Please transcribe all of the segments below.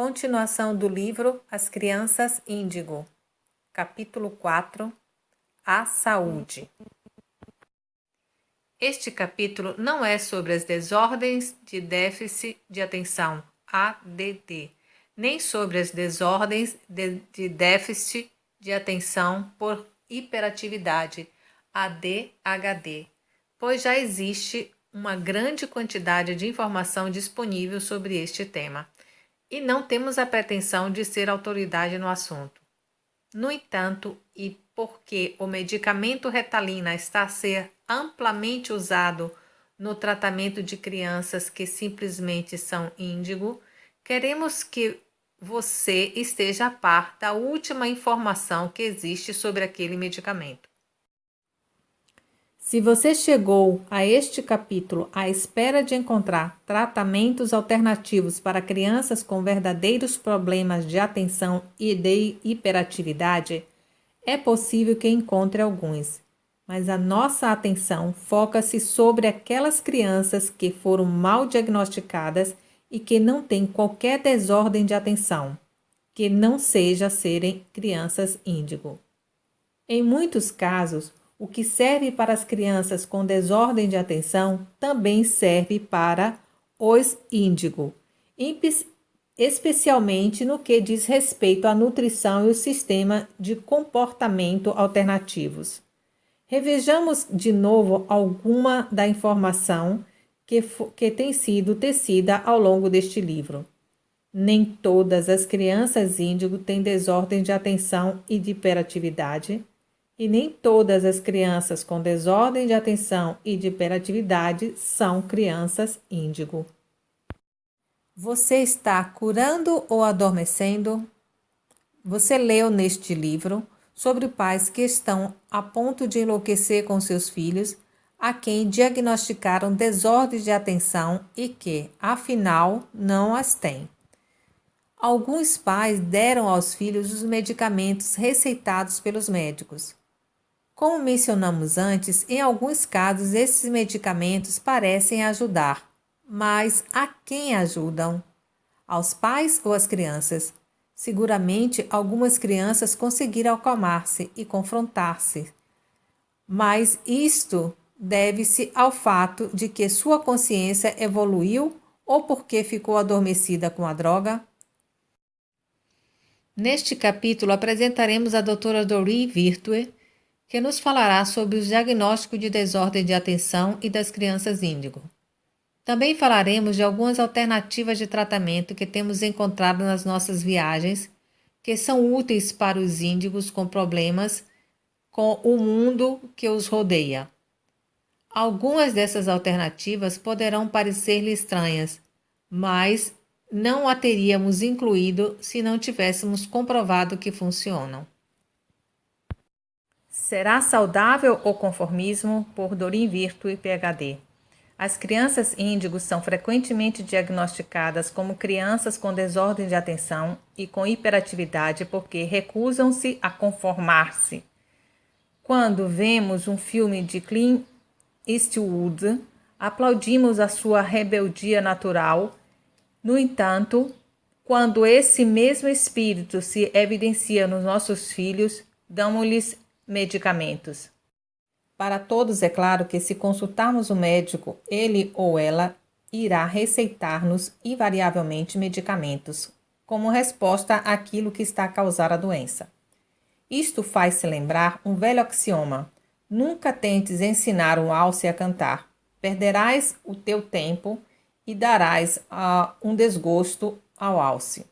Continuação do livro As Crianças Índigo, capítulo 4, A Saúde. Este capítulo não é sobre as desordens de déficit de atenção, ADD, nem sobre as desordens de déficit de atenção por hiperatividade, ADHD, pois já existe uma grande quantidade de informação disponível sobre este tema. E não temos a pretensão de ser autoridade no assunto. No entanto, e porque o medicamento Ritalina está a ser amplamente usado no tratamento de crianças que simplesmente são índigo, queremos que você esteja a par da última informação que existe sobre aquele medicamento. Se você chegou a este capítulo à espera de encontrar tratamentos alternativos para crianças com verdadeiros problemas de atenção e de hiperatividade, é possível que encontre alguns, mas a nossa atenção foca-se sobre aquelas crianças que foram mal diagnosticadas e que não têm qualquer desordem de atenção, que não seja serem crianças índigo. Em muitos casos, o que serve para as crianças com desordem de atenção também serve para os índigo, especialmente no que diz respeito à nutrição e o sistema de comportamento alternativos. Revejamos de novo alguma da informação que tem sido tecida ao longo deste livro. Nem todas as crianças índigo têm desordem de atenção e de hiperatividade, e nem todas as crianças com desordem de atenção e de hiperatividade são crianças índigo. Você está curando ou adormecendo? Você leu neste livro sobre pais que estão a ponto de enlouquecer com seus filhos, a quem diagnosticaram desordem de atenção e que, afinal, não as têm. Alguns pais deram aos filhos os medicamentos receitados pelos médicos. Como mencionamos antes, em alguns casos esses medicamentos parecem ajudar, mas a quem ajudam? Aos pais ou às crianças? Seguramente algumas crianças conseguiram acalmar-se e confrontar-se, mas isto deve-se ao fato de que sua consciência evoluiu ou porque ficou adormecida com a droga? Neste capítulo apresentaremos a doutora Doreen Virtue, que nos falará sobre o diagnóstico de desordem de atenção e das crianças índigo. Também falaremos de algumas alternativas de tratamento que temos encontrado nas nossas viagens, que são úteis para os índigos com problemas com o mundo que os rodeia. Algumas dessas alternativas poderão parecer-lhe estranhas, mas não a teríamos incluído se não tivéssemos comprovado que funcionam. Será saudável o conformismo? Por Doreen Virtue, PhD. As crianças índigos são frequentemente diagnosticadas como crianças com desordem de atenção e com hiperatividade porque recusam-se a conformar-se. Quando vemos um filme de Clint Eastwood, aplaudimos a sua rebeldia natural. No entanto, quando esse mesmo espírito se evidencia nos nossos filhos, damos-lhes medicamentos. Para todos é claro que se consultarmos o médico, ele ou ela irá receitar-nos invariavelmente medicamentos, como resposta àquilo que está a causar a doença. Isto faz-se lembrar um velho axioma: nunca tentes ensinar um alce a cantar. Perderás o teu tempo e darás um desgosto ao alce.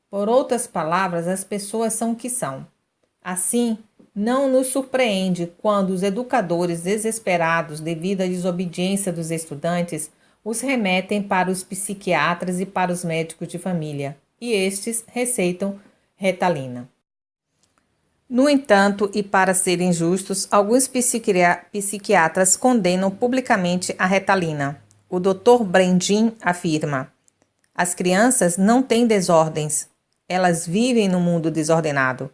Por outras palavras, as pessoas são o que são. Assim, não nos surpreende quando os educadores, desesperados devido à desobediência dos estudantes, os remetem para os psiquiatras e para os médicos de família, e estes receitam Ritalina. No entanto, e para serem justos, alguns psiquiatras condenam publicamente a Ritalina. O Dr. Brandin afirma: as crianças não têm desordens, elas vivem no mundo desordenado.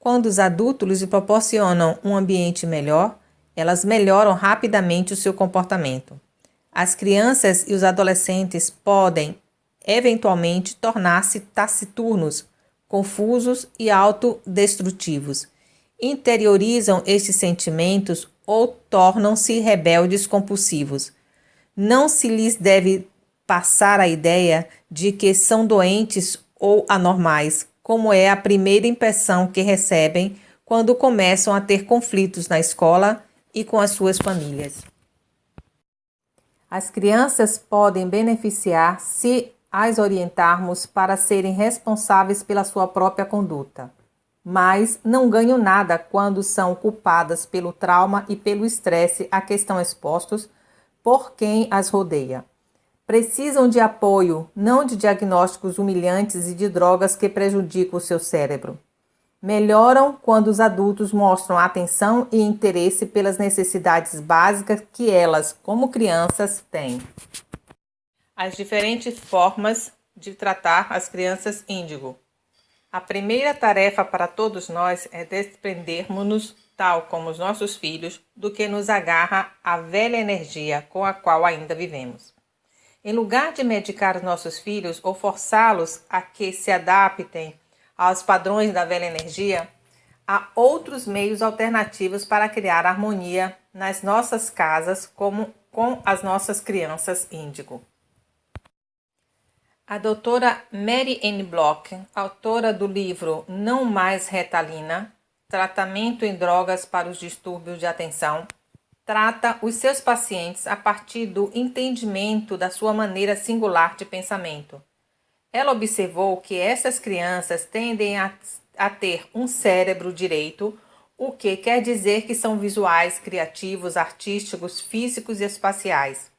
Quando os adultos lhes proporcionam um ambiente melhor, elas melhoram rapidamente o seu comportamento. As crianças e os adolescentes podem eventualmente tornar-se taciturnos, confusos e autodestrutivos. Interiorizam estes sentimentos ou tornam-se rebeldes compulsivos. Não se lhes deve passar a ideia de que são doentes ou anormais, como é a primeira impressão que recebem quando começam a ter conflitos na escola e com as suas famílias. As crianças podem beneficiar se as orientarmos para serem responsáveis pela sua própria conduta, mas não ganham nada quando são culpadas pelo trauma e pelo estresse a que estão expostos por quem as rodeia. Precisam de apoio, não de diagnósticos humilhantes e de drogas que prejudicam o seu cérebro. Melhoram quando os adultos mostram atenção e interesse pelas necessidades básicas que elas, como crianças, têm. As diferentes formas de tratar as crianças índigo. A primeira tarefa para todos nós é desprendermos-nos, tal como os nossos filhos, do que nos agarra à velha energia com a qual ainda vivemos. Em lugar de medicar os nossos filhos ou forçá-los a que se adaptem aos padrões da velha energia, há outros meios alternativos para criar harmonia nas nossas casas, como com as nossas crianças índigo. A doutora Mary Ann Block, autora do livro Não Mais Ritalina, Tratamento em Drogas para os Distúrbios de Atenção, trata os seus pacientes a partir do entendimento da sua maneira singular de pensamento. Ela observou que essas crianças tendem a ter um cérebro direito, o que quer dizer que são visuais, criativos, artísticos, físicos e espaciais.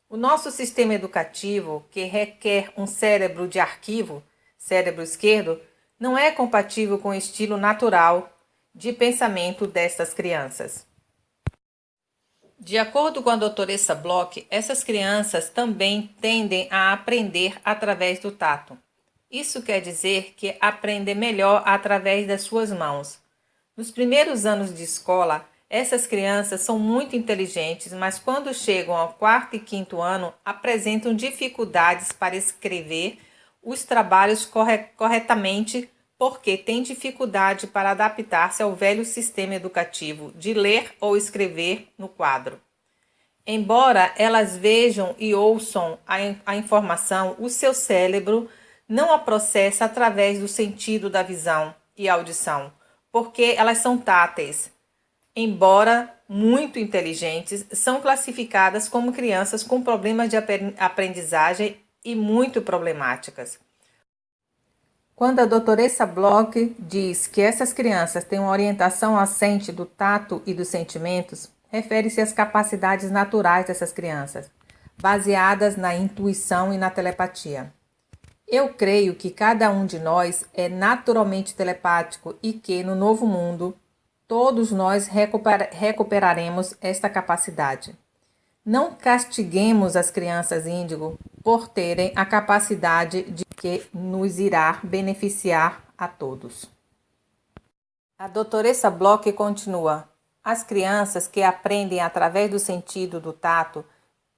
O nosso sistema educativo, que requer um cérebro de arquivo, cérebro esquerdo, não é compatível com o estilo natural de pensamento destas crianças. De acordo com a doutoressa Block, essas crianças também tendem a aprender através do tato. Isso quer dizer que aprendem melhor através das suas mãos. Nos primeiros anos de escola, essas crianças são muito inteligentes, mas quando chegam ao 4º e 5º ano, apresentam dificuldades para escrever os trabalhos corretamente porque têm dificuldade para adaptar-se ao velho sistema educativo de ler ou escrever no quadro. Embora elas vejam e ouçam a informação, o seu cérebro não a processa através do sentido da visão e audição, porque elas são táteis. Embora muito inteligentes, são classificadas como crianças com problemas de aprendizagem e muito problemáticas. Quando a doutoressa Block diz que essas crianças têm uma orientação assente do tato e dos sentimentos, refere-se às capacidades naturais dessas crianças, baseadas na intuição e na telepatia. Eu creio que cada um de nós é naturalmente telepático e que, no novo mundo, todos nós recuperaremos esta capacidade. Não castiguemos as crianças índigo por terem a capacidade de que nos irá beneficiar a todos. A doutoressa Block continua: as crianças que aprendem através do sentido do tato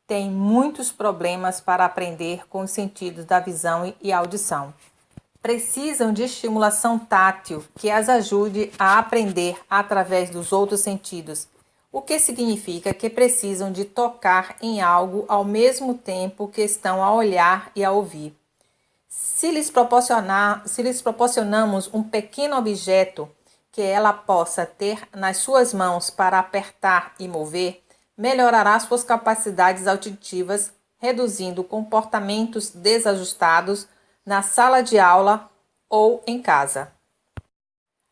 têm muitos problemas para aprender com os sentidos da visão e audição. Precisam de estimulação tátil que as ajude a aprender através dos outros sentidos, o que significa que precisam de tocar em algo ao mesmo tempo que estão a olhar e a ouvir. Se lhes proporcionamos um pequeno objeto que ela possa ter nas suas mãos para apertar e mover, melhorará suas capacidades auditivas, reduzindo comportamentos desajustados na sala de aula ou em casa.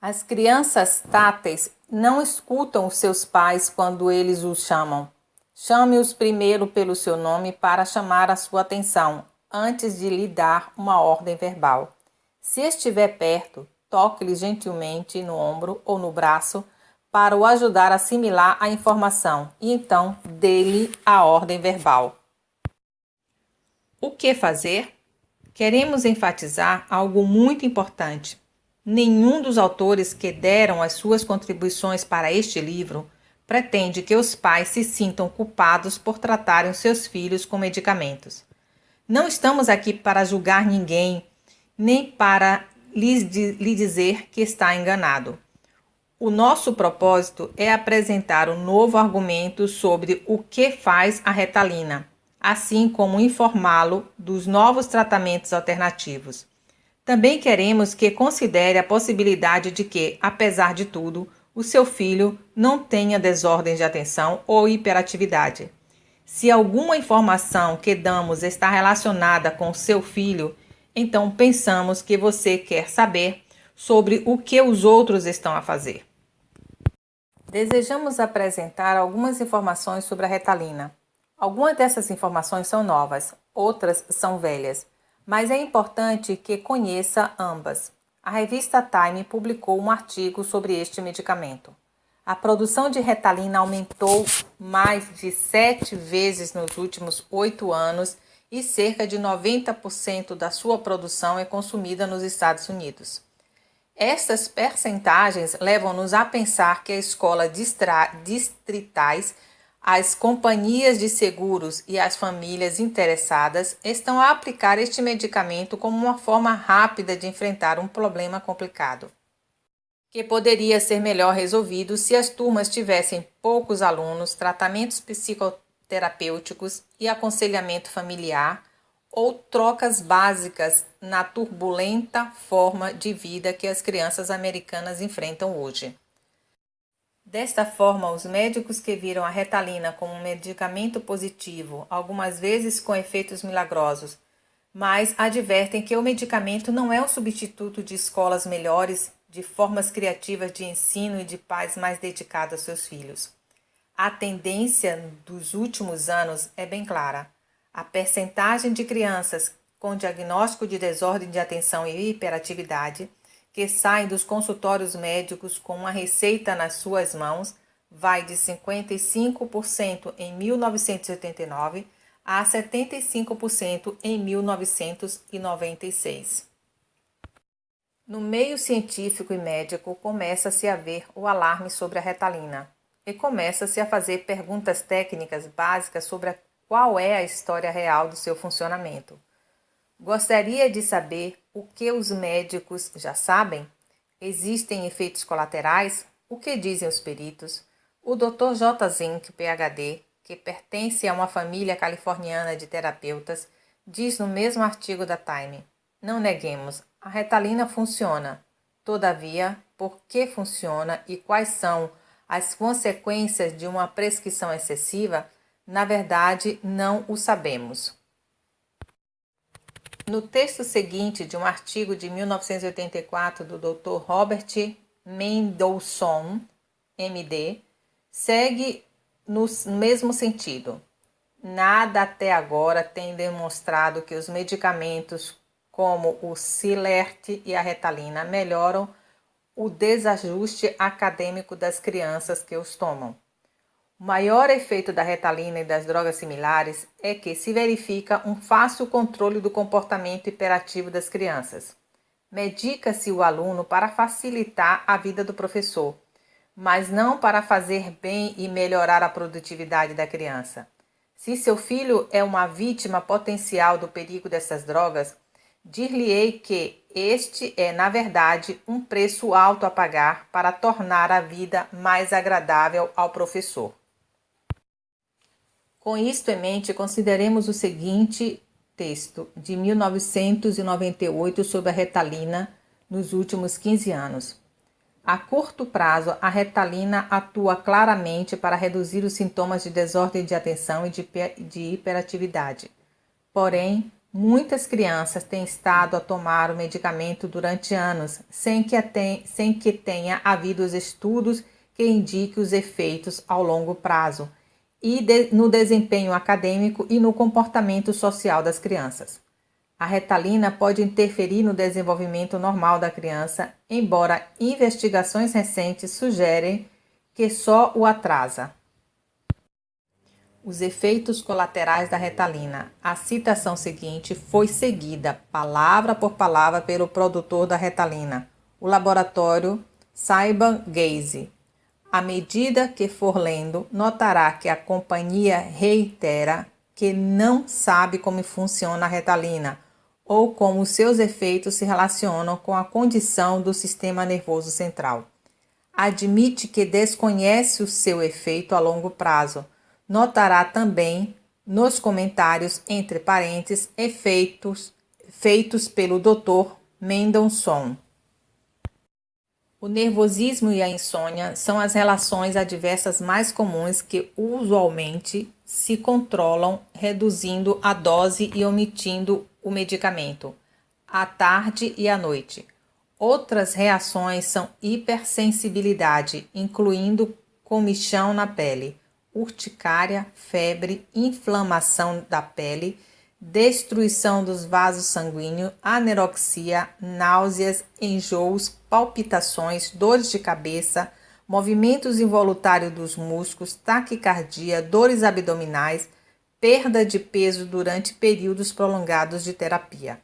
As crianças táteis não escutam os seus pais quando eles os chamam. Chame-os primeiro pelo seu nome para chamar a sua atenção, antes de lhe dar uma ordem verbal. Se estiver perto, toque-lhe gentilmente no ombro ou no braço para o ajudar a assimilar a informação e então dê-lhe a ordem verbal. O que fazer? Queremos enfatizar algo muito importante. Nenhum dos autores que deram as suas contribuições para este livro pretende que os pais se sintam culpados por tratarem os seus filhos com medicamentos. Não estamos aqui para julgar ninguém, nem para lhe dizer que está enganado. O nosso propósito é apresentar um novo argumento sobre o que faz a Retalina, assim como informá-lo dos novos tratamentos alternativos. Também queremos que considere a possibilidade de que, apesar de tudo, o seu filho não tenha desordens de atenção ou hiperatividade. Se alguma informação que damos está relacionada com seu filho, então pensamos que você quer saber sobre o que os outros estão a fazer. Desejamos apresentar algumas informações sobre a Retalina. Algumas dessas informações são novas, outras são velhas, mas é importante que conheça ambas. A revista Time publicou um artigo sobre este medicamento. A produção de Retalina aumentou mais de 7 vezes nos últimos 8 anos e cerca de 90% da sua produção é consumida nos Estados Unidos. Estas percentagens levam-nos a pensar que as escolas distritais, as companhias de seguros e as famílias interessadas estão a aplicar este medicamento como uma forma rápida de enfrentar um problema complicado, que poderia ser melhor resolvido se as turmas tivessem poucos alunos, tratamentos psicoterapêuticos e aconselhamento familiar, ou trocas básicas na turbulenta forma de vida que as crianças americanas enfrentam hoje. Desta forma, os médicos que viram a Retalina como um medicamento positivo, algumas vezes com efeitos milagrosos, mas advertem que o medicamento não é um substituto de escolas melhores, de formas criativas de ensino e de pais mais dedicados aos seus filhos. A tendência dos últimos anos é bem clara. A percentagem de crianças com diagnóstico de desordem de atenção e hiperatividade que saem dos consultórios médicos com uma receita nas suas mãos vai de 55% em 1989 a 75% em 1996. No meio científico e médico começa-se a ver o alarme sobre a Retalina e começa-se a fazer perguntas técnicas básicas sobre qual é a história real do seu funcionamento. Gostaria de saber o que os médicos já sabem? Existem efeitos colaterais? O que dizem os peritos? O Dr. J. Zink, PhD, que pertence a uma família californiana de terapeutas, diz no mesmo artigo da Time: não neguemos, a Retalina funciona. Todavia, por que funciona e quais são as consequências de uma prescrição excessiva? Na verdade, não o sabemos. No texto seguinte de um artigo de 1984 do Dr. Robert Mendelssohn, MD, segue no mesmo sentido. Nada até agora tem demonstrado que os medicamentos como o Silert e a Retalina melhoram o desajuste acadêmico das crianças que os tomam. O maior efeito da Retalina e das drogas similares é que se verifica um fácil controle do comportamento hiperativo das crianças. Medica-se o aluno para facilitar a vida do professor, mas não para fazer bem e melhorar a produtividade da criança. Se seu filho é uma vítima potencial do perigo dessas drogas, dir-lhe-ei que este é, na verdade, um preço alto a pagar para tornar a vida mais agradável ao professor. Com isto em mente, consideremos o seguinte texto de 1998 sobre a Retalina nos últimos 15 anos. A curto prazo, a Retalina atua claramente para reduzir os sintomas de desordem de atenção e de hiperatividade. Porém, muitas crianças têm estado a tomar o medicamento durante anos, sem que tenha havido os estudos que indiquem os efeitos ao longo prazo e no desempenho acadêmico e no comportamento social das crianças. A Retalina pode interferir no desenvolvimento normal da criança, embora investigações recentes sugerem que só o atrasa. Os efeitos colaterais da Retalina. A citação seguinte foi seguida, palavra por palavra, pelo produtor da Retalina, o laboratório Saiban Gaze. À medida que for lendo, notará que a companhia reitera que não sabe como funciona a Ritalina ou como seus efeitos se relacionam com a condição do sistema nervoso central. Admite que desconhece o seu efeito a longo prazo. Notará também nos comentários entre parênteses efeitos feitos pelo Dr. Mendelssohn. O nervosismo e a insônia são as relações adversas mais comuns que usualmente se controlam reduzindo a dose e omitindo o medicamento, à tarde e à noite. Outras reações são hipersensibilidade, incluindo comichão na pele, urticária, febre, inflamação da pele, destruição dos vasos sanguíneos, anorexia, náuseas, enjoos, palpitações, dores de cabeça, movimentos involuntários dos músculos, taquicardia, dores abdominais, perda de peso durante períodos prolongados de terapia.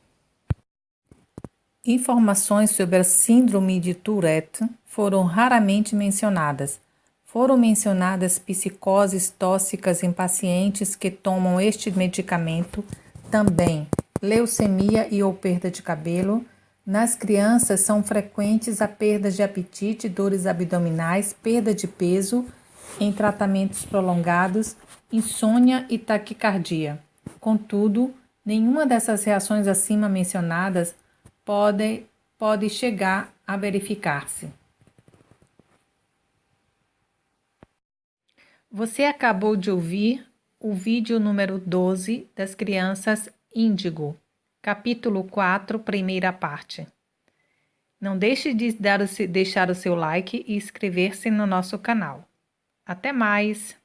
Informações sobre a síndrome de Tourette foram raramente mencionadas. Foram mencionadas psicoses tóxicas em pacientes que tomam este medicamento, também leucemia e ou perda de cabelo. Nas crianças são frequentes a perda de apetite, dores abdominais, perda de peso em tratamentos prolongados, insônia e taquicardia. Contudo, nenhuma dessas reações acima mencionadas pode chegar a verificar-se. Você acabou de ouvir o vídeo número 12 das crianças Índigo, capítulo 4, primeira parte. Não deixe de deixar o seu like e inscrever-se no nosso canal. Até mais!